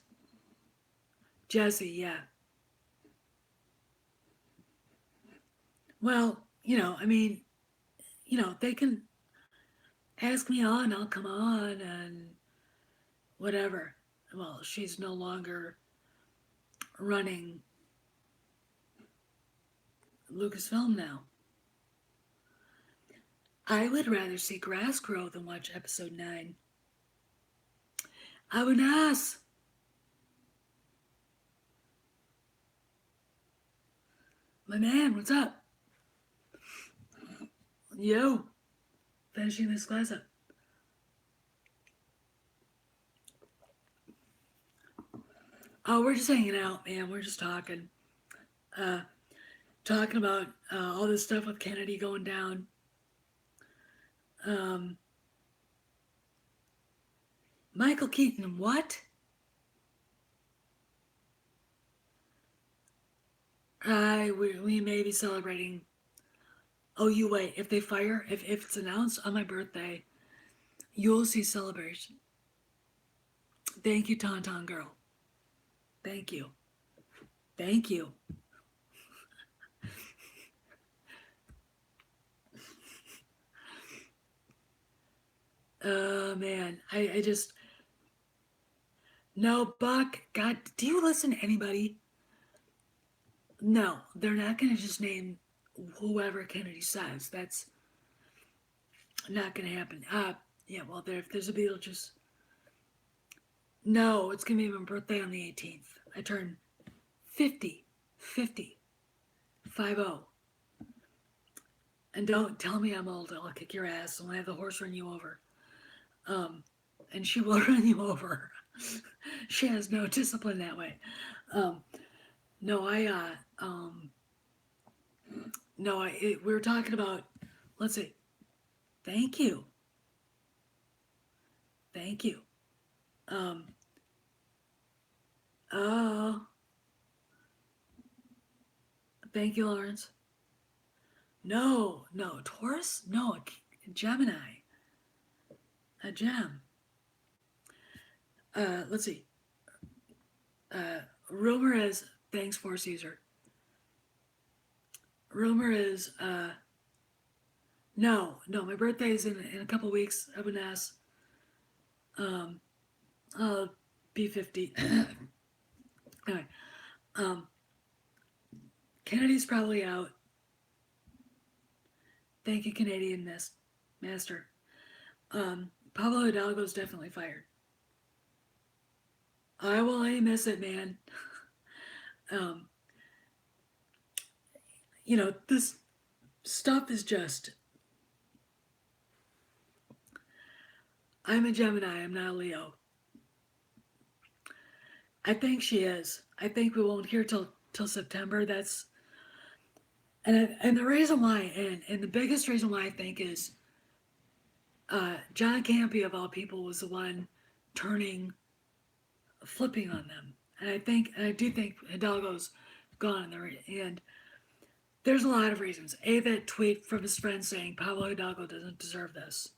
Jesse, yeah. Well, I mean, they can ask me on, I'll come on and whatever. Well, she's no longer running Lucasfilm now. I would rather see grass grow than watch episode 9. Abunas, my man, what's up? Yo, finishing this class up. Oh, we're just hanging out, man. We're just talking. Uh, talking about all this stuff with Kennedy going down. Um, Michael Keaton, what? We may be celebrating. Oh, you wait. If they fire, if it's announced on my birthday, you'll see celebration. Thank you, Tauntaun Girl. Thank you. Thank you. Man, I just no Buck. God, do you listen to anybody? No, they're not gonna just name whoever Kennedy says. That's not gonna happen. Yeah. Well, if there's a Beetlejuice, no, it's gonna be my birthday on the 18th. I turn 50, 50, 50. And don't tell me I'm old. I'll kick your ass and I'll have the horse run you over. Um, and she will run you over. She has no discipline that way. Um, no, no, we were talking about, let's see, thank you. Thank you. Um, oh, thank you, Lawrence. No, no, Taurus? No, Gemini. A gem. Let's see. Uh, rumor is, thanks for Caesar. Rumor is, no, my birthday is in a couple weeks. I would ask. Um, I'll be 50. Anyway, um, Kennedy's probably out. Thank you, Canadian Master. Pablo Hidalgo's definitely fired. I will miss it, man. Um, this stuff is just. I'm a Gemini. I'm not a Leo. I think she is. I think we won't hear till September. That's and the reason why and the biggest reason why I think is John Campy of all people was the one flipping on them, and I do think Hidalgo's gone there, and there's a lot of reasons. That tweet from his friend saying Pablo Hidalgo doesn't deserve this.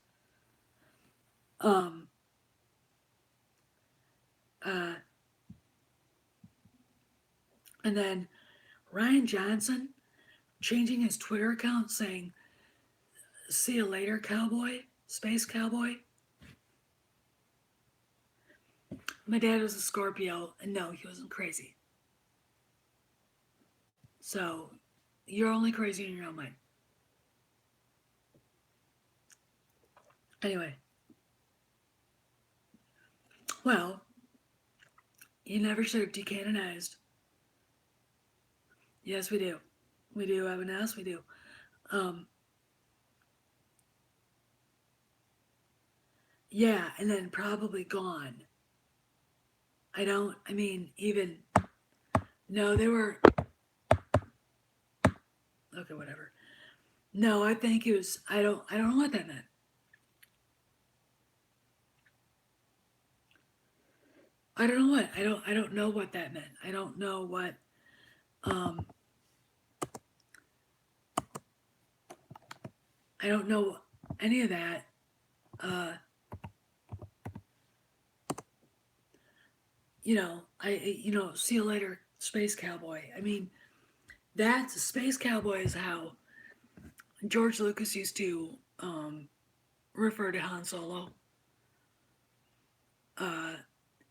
Um, uh, and then Ryan Johnson changing his Twitter account saying "See you later, cowboy, space cowboy." My dad was a Scorpio, and no, he wasn't crazy. So you're only crazy in your own mind. Anyway, well, you never should have decanonized. Yes, we do. We do. I would ask. We do. Um, yeah, and then probably gone. I don't. I mean, even no, they were okay. Whatever. No, I think it was. I don't. I don't know what that meant. I don't know what. I don't. I don't know what that meant. I don't know what. Um, I don't know any of that. Uh, See you later, space cowboy. I mean, that's space cowboy is how George Lucas used to refer to Han Solo. Uh,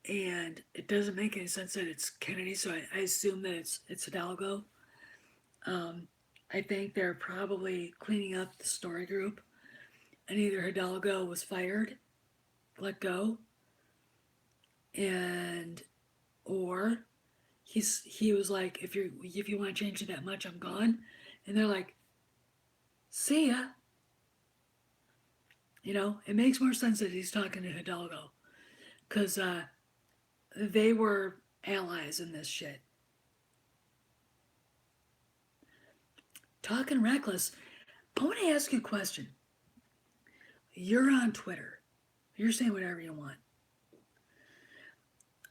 and it doesn't make any sense that it's Kennedy, so I assume that it's Hidalgo. Um, I think they're probably cleaning up the story group, and either Hidalgo was fired, let go, and or he was like, if you want to change it that much, I'm gone. And they're like, see ya. It makes more sense that he's talking to Hidalgo because they were allies in this shit. Talking reckless. I want to ask you a question. You're on Twitter. You're saying whatever you want.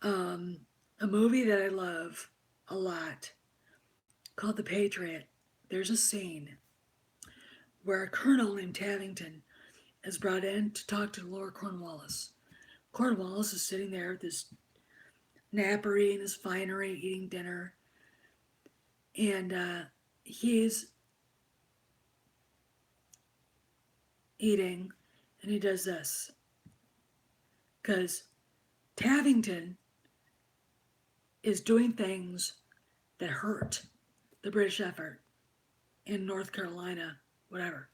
Um, a movie that I love a lot called The Patriot. There's a scene where a colonel named Tavington is brought in to talk to Lord Cornwallis. Cornwallis is sitting there at this napery in his finery eating dinner, and he's eating, and he does this because Tavington is doing things that hurt the British effort in North Carolina, whatever.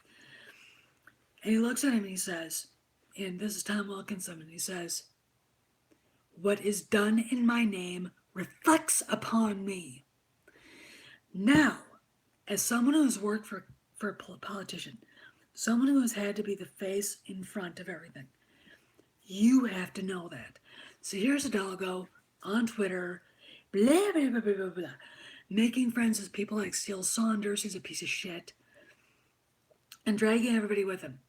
And he looks at him and he says, and this is Tom Wilkinson, and he says, "What is done in my name reflects upon me." Now, as someone who's worked for a politician, someone who has had to be the face in front of everything, you have to know that. So here's Hidalgo on Twitter, blah, blah, blah, blah, blah, blah, making friends with people like Steele Saunders, who's a piece of shit, and dragging everybody with him.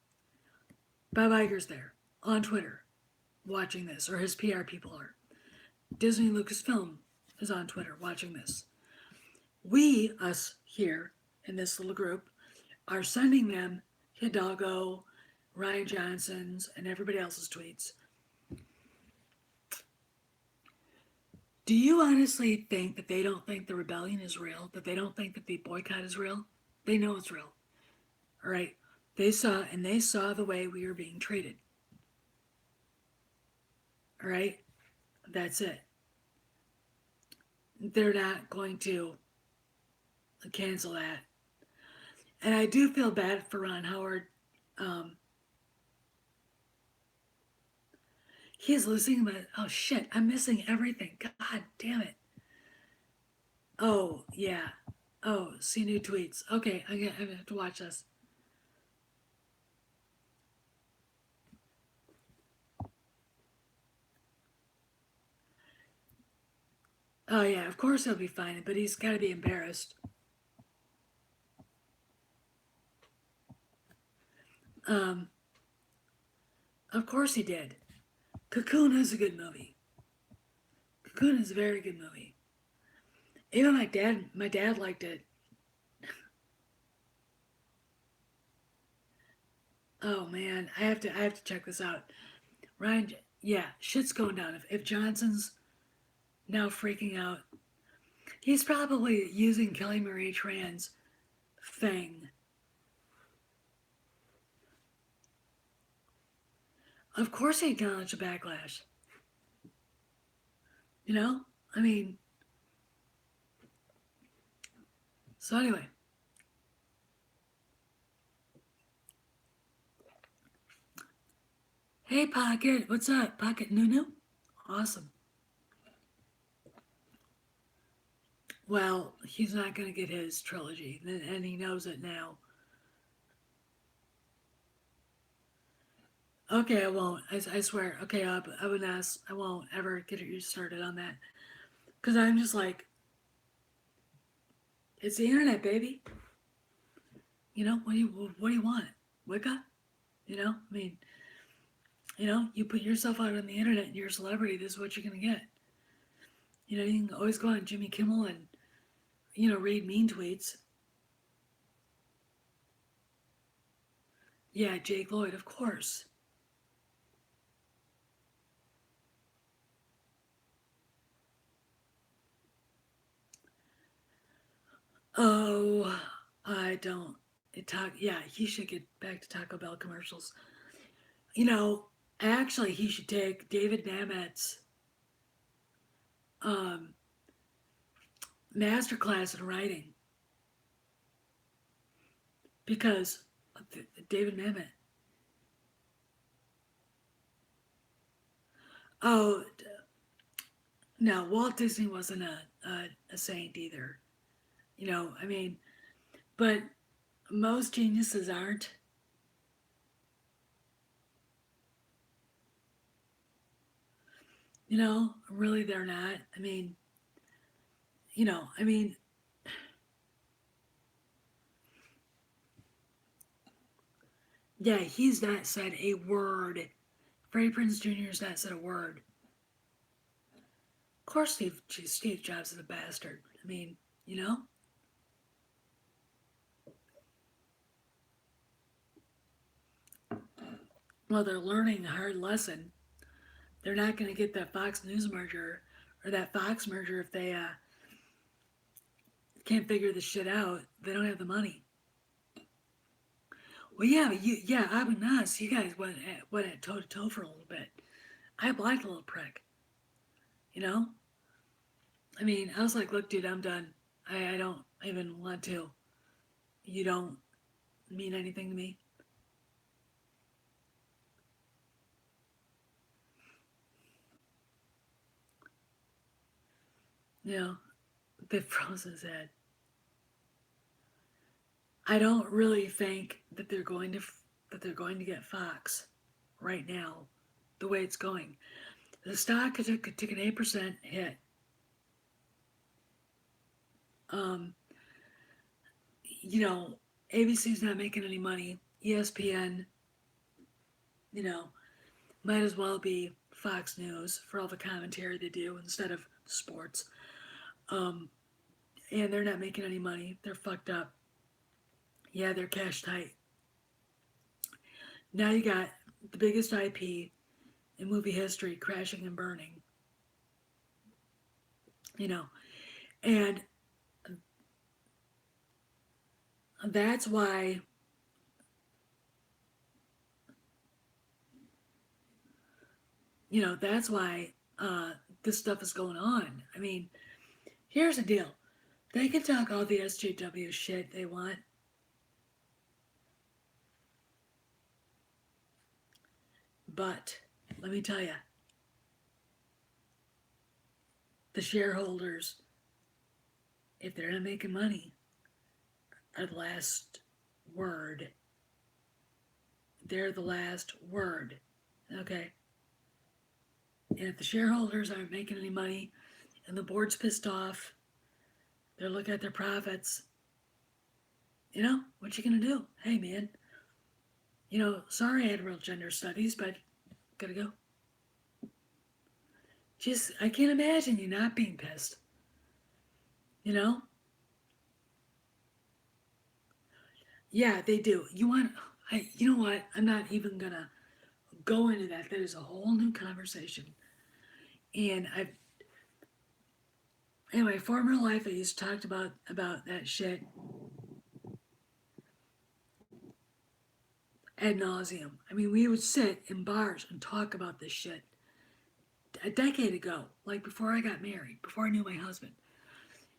Bob Iger's there on Twitter watching this, or his PR people are. Disney Lucasfilm is on Twitter watching this. We, us here in this little group, are sending them Hidalgo, Ryan Johnson's, and everybody else's tweets. Do you honestly think that they don't think the rebellion is real? That they don't think that the boycott is real? They know it's real. All right. They saw the way we were being treated. All right. That's it. They're not going to cancel that. And I do feel bad for Ron Howard. Um, he's losing, but oh shit, I'm missing everything. God damn it. Oh, yeah. Oh, see new tweets. Okay, I'm gonna have to watch this. Oh, yeah, of course he'll be fine, but he's got to be embarrassed. Um, of course he did. Cocoon is a good movie. Cocoon is a very good movie. Even my dad liked it. Oh man, I have to check this out. Ryan, yeah, shit's going down. If Johnson's now freaking out, he's probably using Kelly Marie Tran's thing. Of course he acknowledged the backlash. You know? I mean, so anyway. Hey Pocket, what's up? Pocket Nunu? Awesome. Well, he's not going to get his trilogy, and he knows it now. Okay, I won't. I swear. Okay, I would ask. I won't ever get you started on that. Because I'm just like, it's the internet, baby. What do you want? Wicca? I mean, you put yourself out on the internet and you're a celebrity, this is what you're going to get. You can always go on Jimmy Kimmel and, read mean tweets. Yeah, Jake Lloyd, of course. Oh, I don't. Yeah, he should get back to Taco Bell commercials. You know, actually, he should take David Mamet's um, masterclass in writing because David Mamet. Oh, No, Walt Disney wasn't a saint either. I mean, but most geniuses aren't. Really, they're not. I mean, yeah, he's not said a word. Freddie Prinze Jr. has not said a word. Of course, Steve Jobs is a bastard. You know? Well, they're learning a hard lesson. They're not going to get that Fox News merger or that Fox merger if they can't figure this shit out. They don't have the money. Well, yeah, but Abu Nas, you guys went at toe to toe for a little bit. I liked the little prick. You know? I was like, look, dude, I'm done. I don't even want to. You don't mean anything to me. You know, they froze his head. I don't really think that they're going to get Fox right now, the way it's going. The stock took an 8% hit. Um, you know, ABC's not making any money. ESPN, you know, might as well be Fox News for all the commentary they do instead of sports. Um, and they're not making any money. They're fucked up. Yeah, they're cash tight. Now you got the biggest IP in movie history crashing and burning. You know, and that's why that's why this stuff is going on. Here's the deal: they can talk all the SJW shit they want, but let me tell you, the shareholders, if they're not making money, are the last word. They're the last word. Okay. And if the shareholders aren't making any money and the board's pissed off, they're looking at their profits. What you gonna do? Hey man, sorry I had real gender studies, but gotta go. Just I can't imagine you not being pissed. You know? Yeah, they do. You know what? I'm not even gonna go into that. That is a whole new conversation. And I, in my former life, I used to talk about that shit ad nauseum. We would sit in bars and talk about this shit a decade ago, like before I got married, before I knew my husband,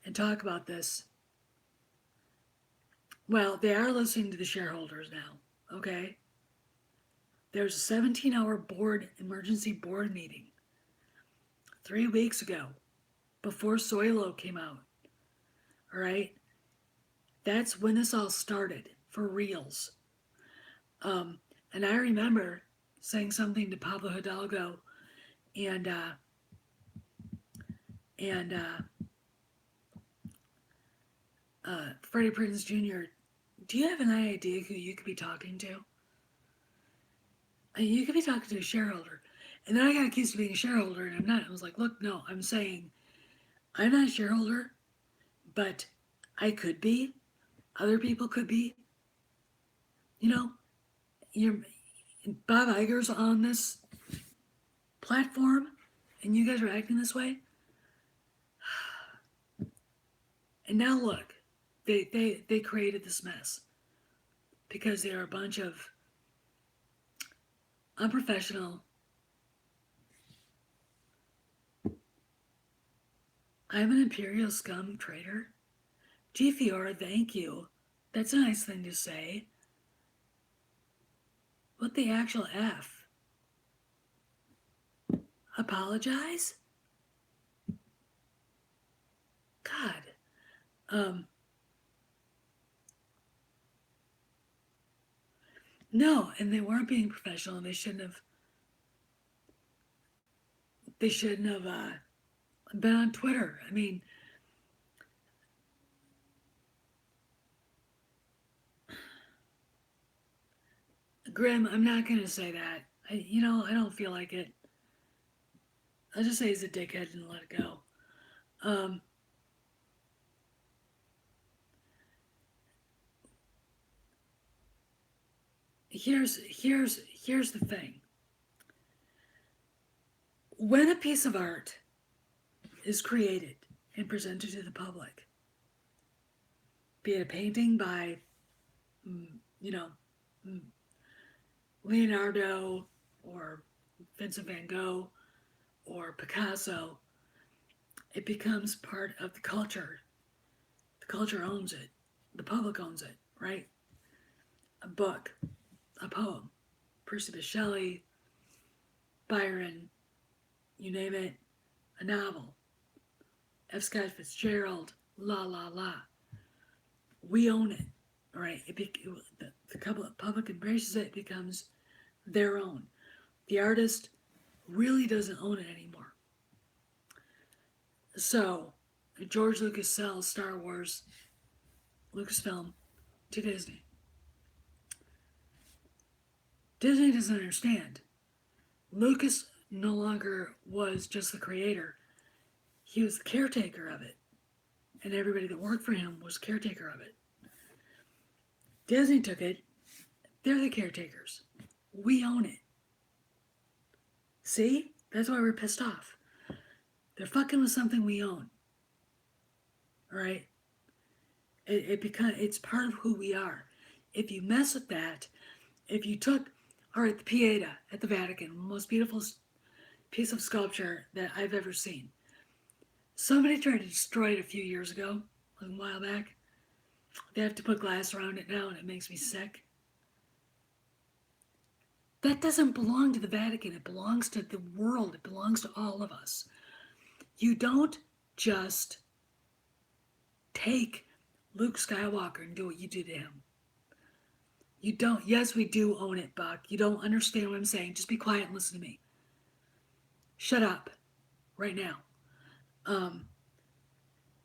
and talk about this. Well, they are listening to the shareholders now. Okay, there's a 17-hour emergency board meeting 3 weeks ago before Soilo came out. All right, that's when this all started for reals. Um, and I remember saying something to Pablo Hidalgo and Freddie Prinze Jr. Do you have an idea who you could be talking to? You could be talking to a shareholder. And then I got accused of being a shareholder, and I'm not. I was like, look, no, I'm saying I'm not a shareholder, but I could be. Other people could be. You know, you're Bob Iger's on this platform, and you guys are acting this way. And now look, they created this mess because they're a bunch of unprofessional. I'm an imperial scum traitor. G Fiora, thank you. That's a nice thing to say. What the actual F? Apologize? Um, no, and they weren't being professional, and they shouldn't have been on Twitter. I mean, Grim, I'm not gonna say that. I don't feel like it. I'll just say he's a dickhead and let it go. Um, here's the thing. When a piece of art is created and presented to the public, be it a painting by, you know, Leonardo or Vincent van Gogh or Picasso, it becomes part of the culture. The culture owns it. The public owns it, right? A book, a poem, Percy Bysshe Shelley, Byron, you name it, a novel, F. Scott Fitzgerald, la la la. We own it, right? The public embraces it, it becomes their own. The artist really doesn't own it anymore. So, George Lucas sells Star Wars, Lucasfilm, to Disney. Disney doesn't understand. Lucas no longer was just the creator, he was the caretaker of it. And everybody that worked for him was caretaker of it. Disney took it, they're the caretakers. We own it. See? That's why we're pissed off. They're fucking with something we own. Alright? It's part of who we are. If you mess with that, if you took, alright, the Pieta at the Vatican, the most beautiful piece of sculpture that I've ever seen. Somebody tried to destroy it a few years ago, a while back. They have to put glass around it now, and it makes me sick. That doesn't belong to the Vatican. It belongs to the world. It belongs to all of us. You don't just take Luke Skywalker and do what you did to him. You don't. Yes, we do own it, Buck. You don't understand what I'm saying. Just be quiet and listen to me. Shut up right now.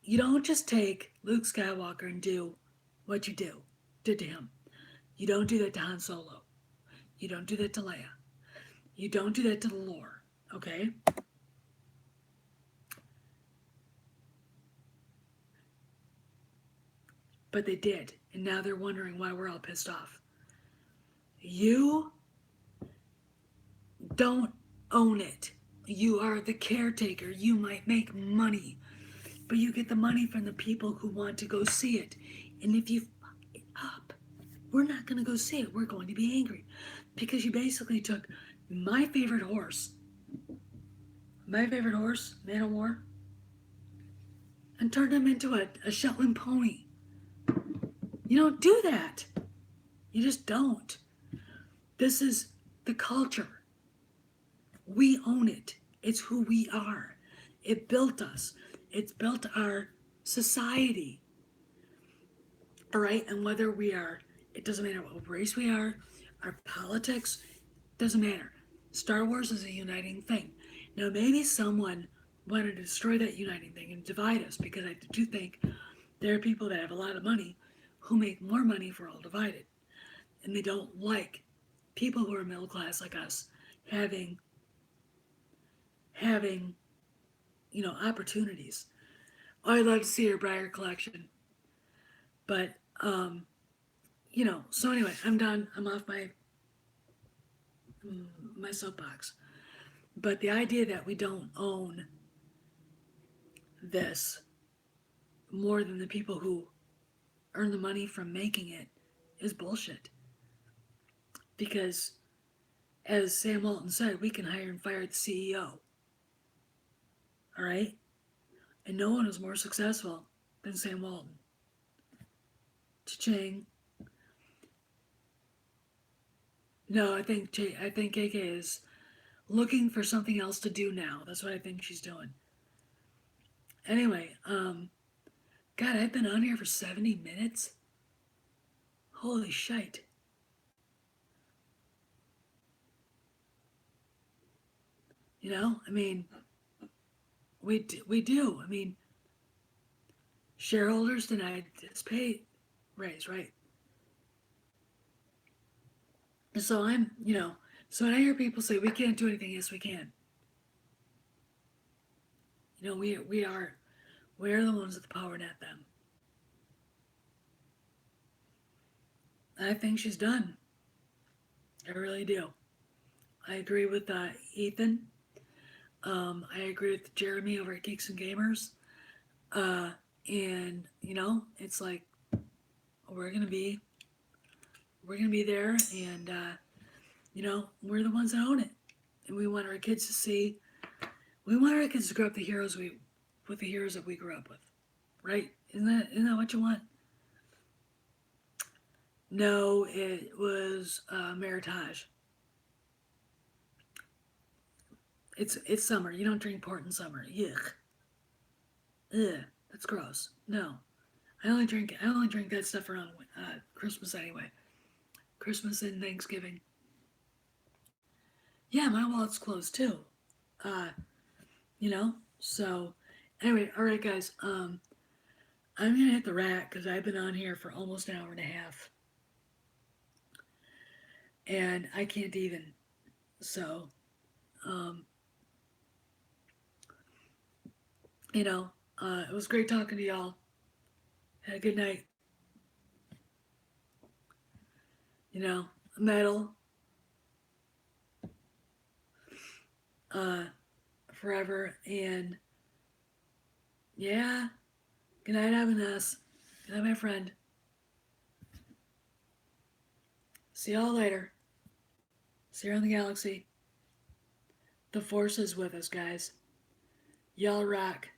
You don't just take Luke Skywalker and do what you did to him. You don't do that to Han Solo. You don't do that to Leia. You don't do that to the lore, okay? But they did, and now they're wondering why we're all pissed off. You don't own it. You are the caretaker. You might make money, but you get the money from the people who want to go see it. And if you fuck it up, we're not going to go see it. We're going to be angry because you basically took my favorite horse, Man of War, and turned him into a Shetland pony. You don't do that. You just don't. This is the culture. We own it. It's who we are. It built us. It's built our society. All right? And whether we are, it doesn't matter what race we are, our politics, doesn't matter. Star Wars is a uniting thing. Now, maybe someone wanted to destroy that uniting thing and divide us because I do think there are people that have a lot of money who make more money if we're all divided. And they don't like people who are middle class like us having opportunities. I'd love to see your Breyer collection. But so anyway, I'm done. I'm off my soapbox. But the idea that we don't own this more than the people who earn the money from making it is bullshit. Because as Sam Walton said, we can hire and fire the CEO. All right? And no one was more successful than Sam Walton. Cha-ching. No, I think KK is looking for something else to do now. That's what I think she's doing. Anyway, God, I've been on here for 70 minutes? Holy shite. You know, I mean, we do. I mean, shareholders denied his pay raise, right? And so so when I hear people say we can't do anything, yes, we can. You know, we are the ones with the power, not them. I think she's done. I really do. I agree with Ethan. I agree with Jeremy over at Geeks and Gamers. Uh, and it's like we're gonna be we're gonna be there, and we're the ones that own it, and we want our kids to see. We want our kids to grow up with the heroes that we grew up with, right? Isn't that what you want? No, it was Meritage. It's summer. You don't drink port in summer. Yuck. Ugh. That's gross. No, I only drink that stuff around Christmas anyway. Christmas and Thanksgiving. Yeah, my wallet's closed too. Uh, So anyway, all right, guys. I'm gonna hit the rack because I've been on here for almost an hour and a half, and I can't even. So, um, you know, it was great talking to y'all. Had a good night. You know, metal, uh, forever, and yeah. Good night, Evanes. Good night, my friend. See y'all later. See you around the galaxy. The force is with us, guys. Y'all rock.